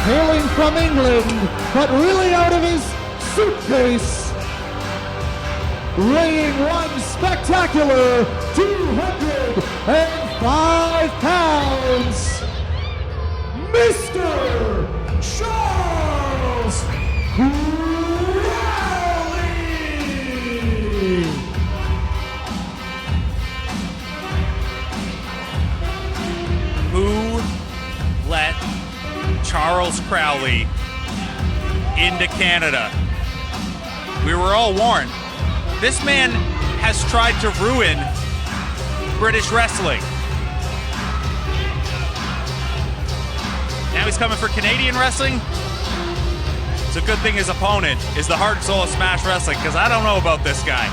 hailing from England, but really out of his suitcase, weighing one spectacular 205 pounds, Mr. Charles Crowley! Who let Charles Crowley into Canada? We were all warned. This man has tried to ruin British wrestling. Now he's coming for Canadian wrestling. It's a good thing his opponent is the heart and soul of Smash Wrestling, because I don't know about this guy.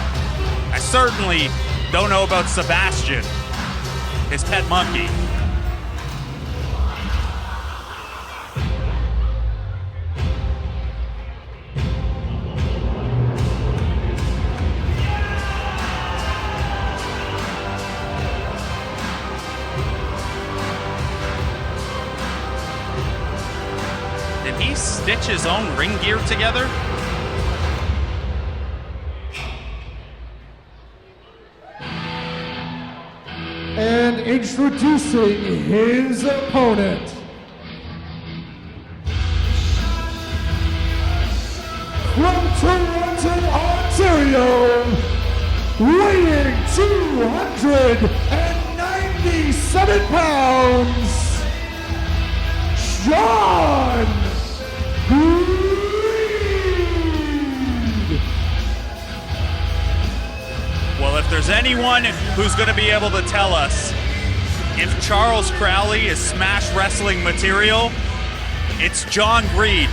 I certainly don't know about Sebastian, his pet monkey. Did he stitch his own ring gear together? And introducing his opponent, from Toronto, Ontario, weighing 297 pounds, John Reed. Well, if there's anyone who's going to be able to tell us if Charles Crowley is Smash Wrestling material, it's John Reed.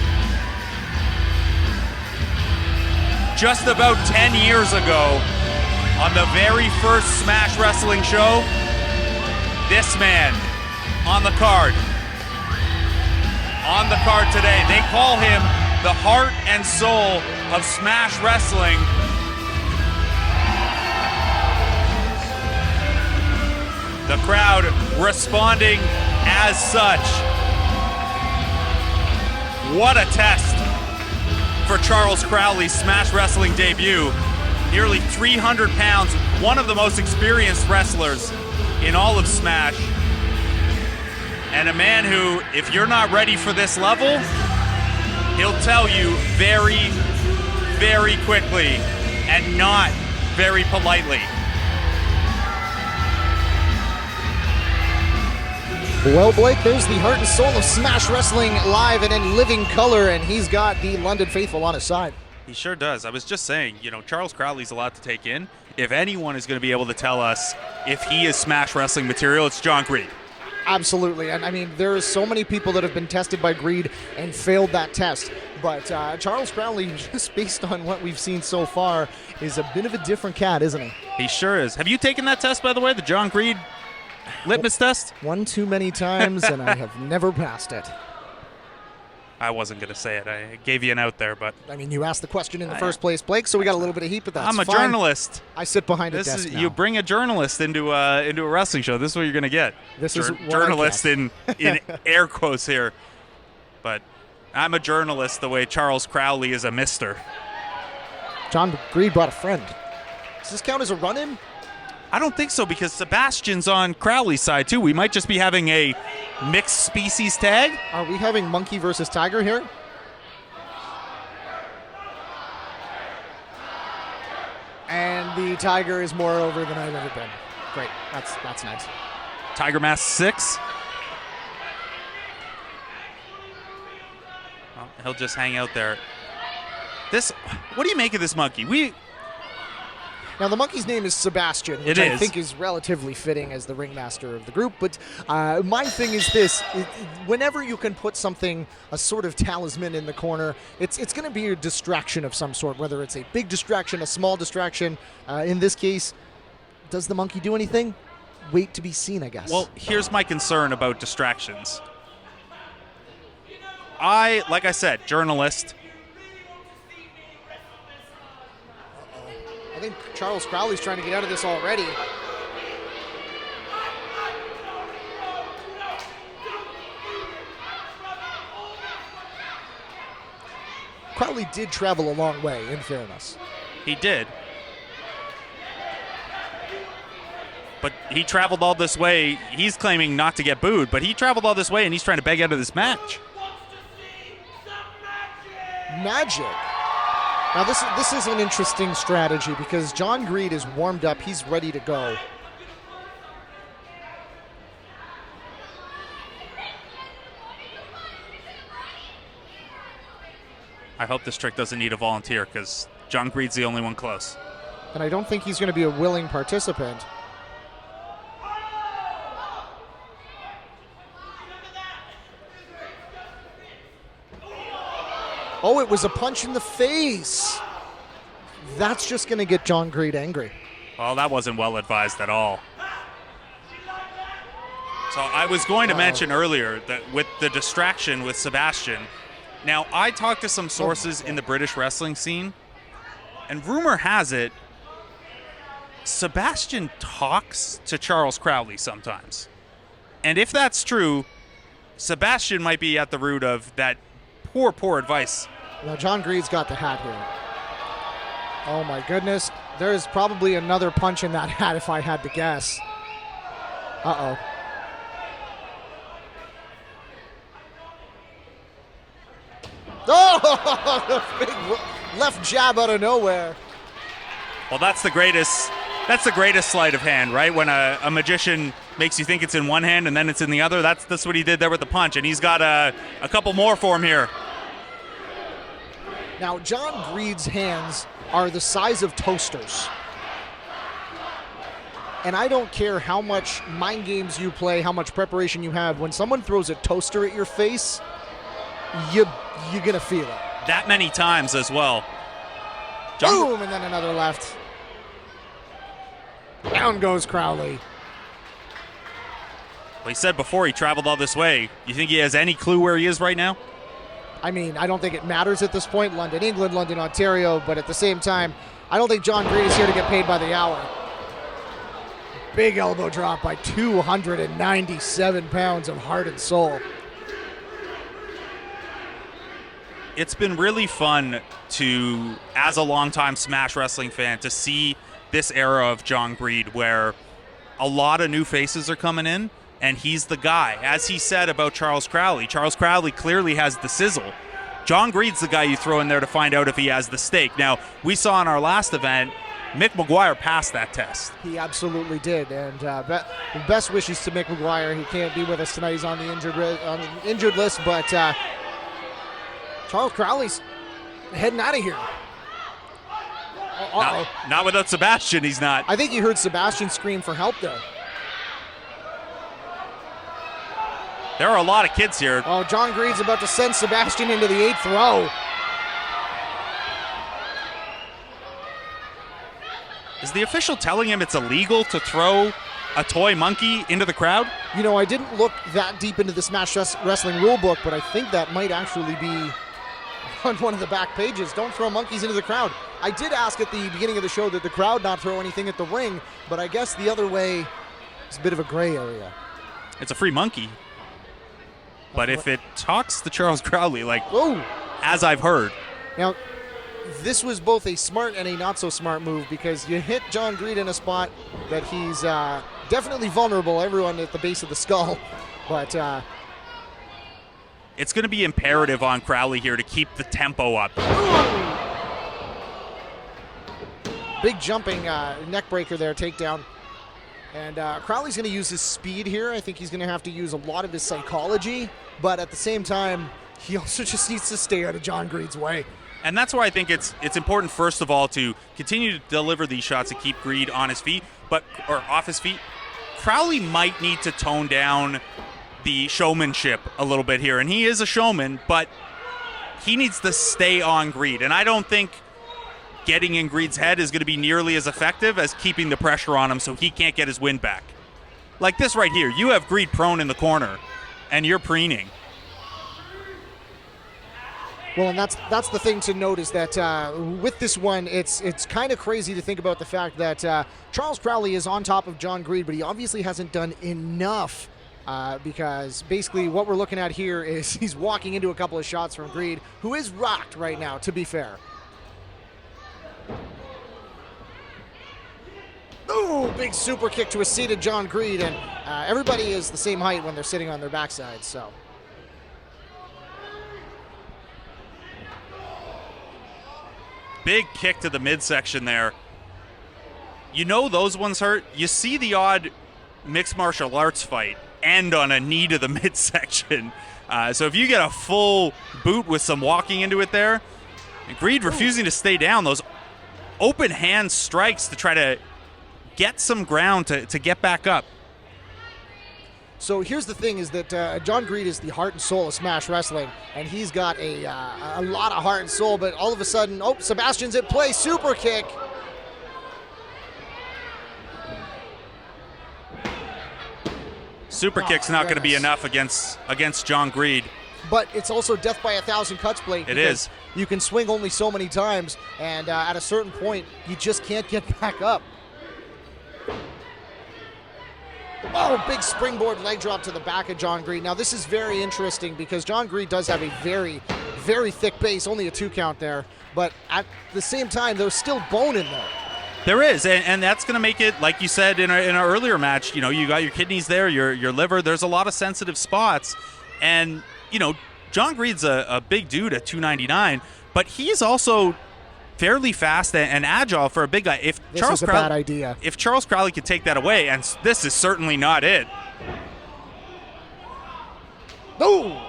Just about 10 years ago, on the very first Smash Wrestling show, this man on the card. On the card today. They call him the heart and soul of Smash Wrestling. The crowd responding as such. What a test for Charles Crowley's Smash Wrestling debut. Nearly 300 pounds, one of the most experienced wrestlers in all of Smash. And a man who, if you're not ready for this level, he'll tell you very, very quickly and not very politely. Well, Blake, there's the heart and soul of Smash Wrestling live and in living color, and he's got the London faithful on his side. He sure does. I was just saying, you know, Charles Crowley's a lot to take in. If anyone is going to be able to tell us if he is Smash Wrestling material, it's John Reed. Absolutely, and I mean, there are so many people that have been tested by Greed and failed that test, but Charles Crowley, just based on what we've seen so far, is a bit of a different cat, isn't he? He sure is. Have you taken that test, by the way, the John Reed litmus test? One too many times, and I have never passed it. I wasn't going to say it. I gave you an out there, but... I mean, you asked the question in the first place, Blake, so we got a little bit of heat, but that's I'm a fine. journalist. I sit behind a desk now. You bring a journalist into a wrestling show. This is what you're going to get. This is what journalist in air quotes here. But I'm a journalist the way Charles Crowley is a mister. John Greed brought a friend. Does this count as a run-in? I don't think so, because Sebastian's on Crowley's side, too. We might just be having a mixed species tag. Are we having monkey versus tiger here? And the tiger is more over than I've ever been. Great. That's nice. Tiger Mask 6. Well, he'll just hang out there. What do you make of this monkey? Now, the monkey's name is Sebastian, which I think is relatively fitting as the ringmaster of the group. But my thing is this. Whenever you can put something, a sort of talisman in the corner, it's going to be a distraction of some sort, whether it's a big distraction, a small distraction. In this case, does the monkey do anything? Wait to be seen, I guess. Well, here's my concern about distractions. Like I said, journalist. I think Charles Crowley's trying to get out of this already. Crowley did travel a long way, in fairness. He did. But he traveled all this way. He's claiming not to get booed, but he traveled all this way and he's trying to beg out of this match. Magic. Now this is an interesting strategy because John Greed is warmed up. He's ready to go. I hope this trick doesn't need a volunteer because John Greed's the only one close. And I don't think he's going to be a willing participant. Oh, it was a punch in the face. That's just going to get John Greed angry. Well, that wasn't well advised at all. So I was going to mention earlier that with the distraction with Sebastian, now I talked to some sources in the British wrestling scene, and rumor has it Sebastian talks to Charles Crowley sometimes. And if that's true, Sebastian might be at the root of that poor advice. Now, John Greed's got the hat here. Oh, my goodness. There's probably another punch in that hat if I had to guess. Uh-oh. Oh, the big left jab out of nowhere. Well, that's the greatest sleight of hand, right? When a magician makes you think it's in one hand and then it's in the other. That's what he did there with the punch, and he's got a couple more for him here. Now, John Greed's hands are the size of toasters. And I don't care how much mind games you play, how much preparation you have. When someone throws a toaster at your face, you're going to feel it. That many times as well. Boom, and then another left. Down goes Crowley. Well, he said before he traveled all this way. You think he has any clue where he is right now? I mean, I don't think it matters at this point. London, England, London, Ontario. But at the same time, I don't think John Greed is here to get paid by the hour. Big elbow drop by 297 pounds of heart and soul. It's been really fun to, as a longtime Smash Wrestling fan, to see this era of John Greed where a lot of new faces are coming in, and he's the guy. As he said about Charles Crowley, Charles Crowley clearly has the sizzle. John Greed's the guy you throw in there to find out if he has the steak. Now, we saw in our last event, Mick McGuire passed that test. He absolutely did, and best wishes to Mick McGuire. He can't be with us tonight. He's on the injured list, but Charles Crowley's heading out of here. Not without Sebastian, he's not. I think you heard Sebastian scream for help there. There are a lot of kids here. Oh, John Greed's about to send Sebastian into the 8th row. Is the official telling him it's illegal to throw a toy monkey into the crowd? You know, I didn't look that deep into the Smash Wrestling rulebook, but I think that might actually be on one of the back pages. Don't throw monkeys into the crowd. I did ask at the beginning of the show that the crowd not throw anything at the ring, but I guess the other way is a bit of a gray area. It's a free monkey. But if it talks to Charles Crowley, as I've heard. Now, this was both a smart and a not-so-smart move because you hit John Greed in a spot that he's definitely vulnerable, everyone at the base of the skull. But it's going to be imperative on Crowley here to keep the tempo up. Big jumping neck breaker there, takedown. And Crowley's going to use his speed here. I think he's going to have to use a lot of his psychology. But at the same time, he also just needs to stay out of John Greed's way. And that's why I think it's important, first of all, to continue to deliver these shots and keep Greed on his feet, or off his feet. Crowley might need to tone down the showmanship a little bit here. And he is a showman, but he needs to stay on Greed. And I don't think getting in Greed's head is going to be nearly as effective as keeping the pressure on him so he can't get his win back. Like this right here. You have Greed prone in the corner, and you're preening. Well, and that's the thing to note is that with this one, it's kind of crazy to think about the fact that Charles Crowley is on top of John Greed, but he obviously hasn't done enough because basically what we're looking at here is he's walking into a couple of shots from Greed, who is rocked right now, to be fair. Ooh, big super kick to a seated John Greed, and everybody is the same height when they're sitting on their backside, so. Big kick to the midsection there. You know those ones hurt. You see the odd mixed martial arts fight end on a knee to the midsection. So if you get a full boot with some walking into it there, Greed refusing to stay down, those open hand strikes to try to get some ground to get back up. So here's the thing is that John Greed is the heart and soul of Smash Wrestling, and he's got a lot of heart and soul, but all of a sudden, Sebastian's at play, super kick. Super kick's not going to be enough against John Greed. But it's also death by 1,000 cuts, Blake. It is. You can swing only so many times, and at a certain point, you just can't get back up. Oh, big springboard leg drop to the back of John Greed. Now, this is very interesting because John Greed does have a very, very thick base, only a 2 count there. But at the same time, there's still bone in there. There is, and that's going to make it, like you said in our earlier match, you know, you got your kidneys there, your liver. There's a lot of sensitive spots. And, you know, John Greed's a big dude at 299, but he's also fairly fast and agile for a big guy. This is a bad idea. If Charles Crowley could take that away, and this is certainly not it. Boom!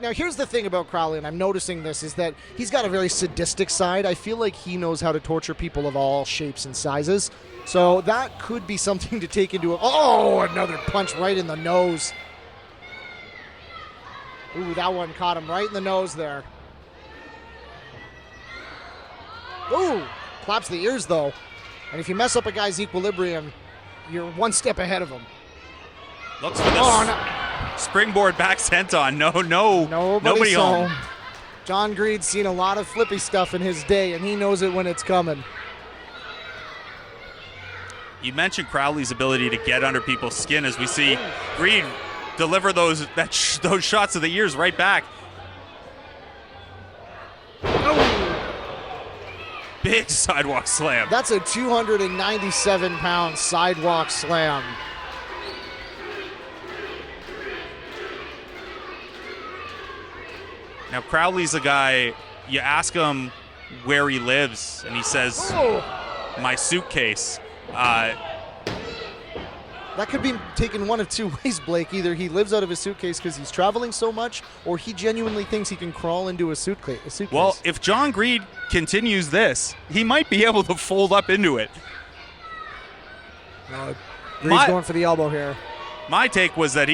Now here's the thing about Crowley, and I'm noticing this, is that he's got a very sadistic side. I feel like he knows how to torture people of all shapes and sizes. So that could be something to take into another punch right in the nose. Ooh, that one caught him right in the nose there. Ooh, claps the ears, though. And if you mess up a guy's equilibrium, you're one step ahead of him. Looks for this springboard back senton. Nobody home. John Greed's seen a lot of flippy stuff in his day, and he knows it when it's coming. You mentioned Crowley's ability to get under people's skin as we see Greed deliver those shots of the ears right back. Big sidewalk slam. That's a 297-pound sidewalk slam. Now, Crowley's a guy, you ask him where he lives, and he says, my suitcase. That could be taken one of two ways, Blake. Either he lives out of his suitcase because he's traveling so much, or he genuinely thinks he can crawl into a suitcase. Well, if John Greed continues this, he might be able to fold up into it. Greed's going for the elbow here. My take was that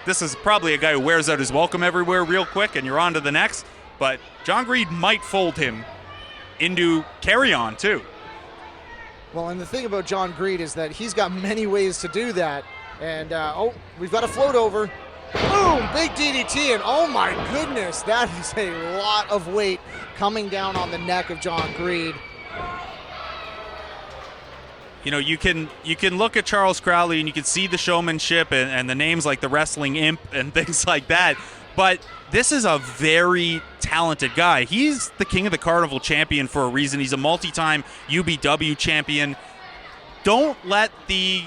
this is probably a guy who wears out his welcome everywhere real quick, and you're on to the next. But John Greed might fold him into carry-on, too. Well, and the thing about John Greed is that he's got many ways to do that. And, we've got a float over. Boom! Big DDT, and oh my goodness, that is a lot of weight coming down on the neck of John Greed. You know, you can look at Charles Crowley and you can see the showmanship and the names like the Wrestling Imp and things like that. But this is a very talented guy. He's the King of the Carnival champion for a reason. He's a multi-time UBW champion. Don't let the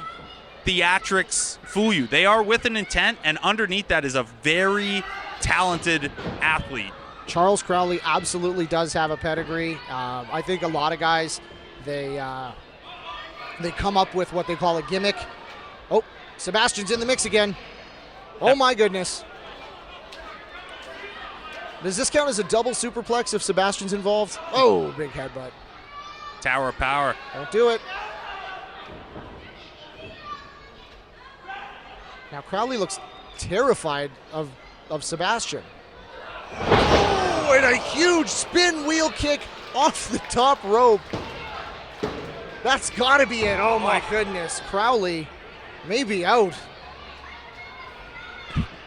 theatrics fool you. They are with an intent, and underneath that is a very talented athlete. Charles Crowley absolutely does have a pedigree. I think a lot of guys, they come up with what they call a gimmick. Oh, Sebastian's in the mix again. Oh, my goodness. Does this count as a double superplex if Sebastian's involved? Oh, big headbutt. Tower of Power. Don't do it. Now, Crowley looks terrified of Sebastian. Oh, and a huge spin wheel kick off the top rope. That's got to be it. Oh, my goodness. Crowley may be out.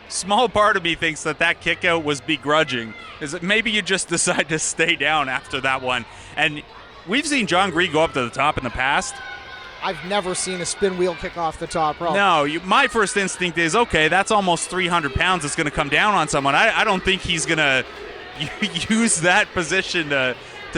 Small part of me thinks that kick out was begrudging. Is that maybe you just decide to stay down after that one. And we've seen John Greed go up to the top in the past. I've never seen a spin wheel kick off the top rope. No, my first instinct is, okay, that's almost 300 pounds that's going to come down on someone. I don't think he's going to use that position to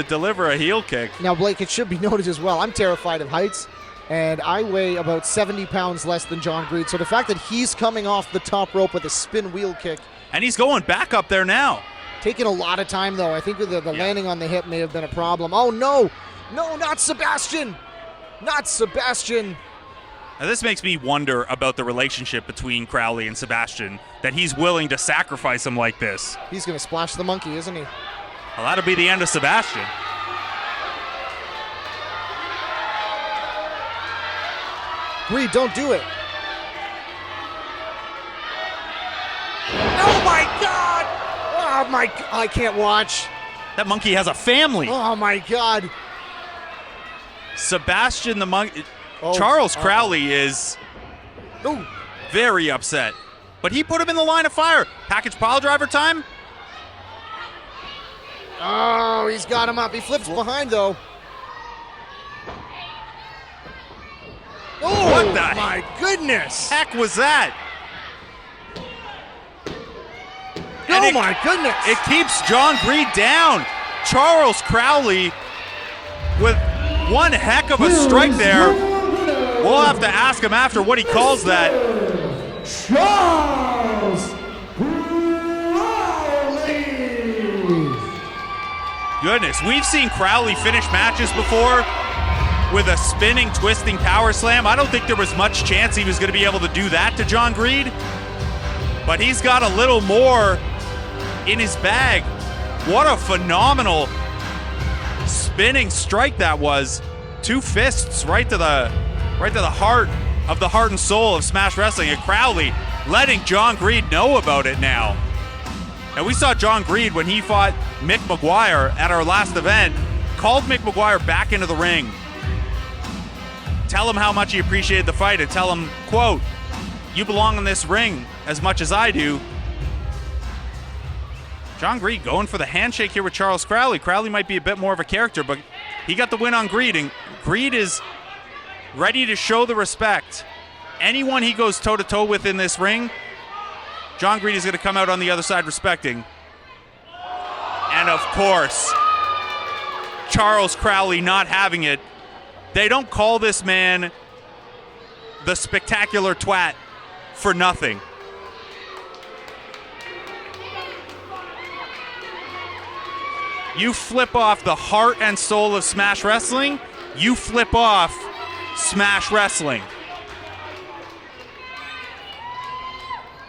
deliver a heel kick. Now, Blake, it should be noted as well, I'm terrified of heights, and I weigh about 70 pounds less than John Greed. So the fact that he's coming off the top rope with a spin wheel kick. And he's going back up there now. Taking a lot of time, though. I think the landing on the hip may have been a problem. Oh, no. No, not Sebastian. Not Sebastian. Now, this makes me wonder about the relationship between Crowley and Sebastian, that he's willing to sacrifice him like this. He's going to splash the monkey, isn't he? Well, that'll be the end of Sebastian. Greed, don't do it. Oh, my God. Oh, my. I can't watch. That monkey has a family. Oh, my God. Sebastian the monkey. Charles Crowley is very upset. But he put him in the line of fire. Package pile driver time. Oh, he's got him up. He flips behind, though. Oh, what the my goodness. Heck was that? Oh, my goodness. It keeps John Greed down. Charles Crowley with one heck of a strike there. We'll have to ask him after what he calls that. Charles Crowley. Goodness, we've seen Crowley finish matches before with a spinning, twisting power slam. I don't think there was much chance he was going to be able to do that to John Greed. But he's got a little more in his bag. What a phenomenal spinning strike that was. Two fists right to the heart of the heart and soul of Smash Wrestling. And Crowley letting John Greed know about it now. And we saw John Greed when he fought Mick McGuire at our last event, called Mick McGuire back into the ring. Tell him how much he appreciated the fight and tell him, quote, "You belong in this ring as much as I do." John Greed going for the handshake here with Charles Crowley. Crowley might be a bit more of a character, but he got the win on Greed, and Greed is ready to show the respect. Anyone he goes toe-to-toe with in this ring, John Greed is going to come out on the other side respecting. And of course, Charles Crowley not having it. They don't call this man the spectacular twat for nothing. You flip off the heart and soul of Smash Wrestling, you flip off Smash Wrestling.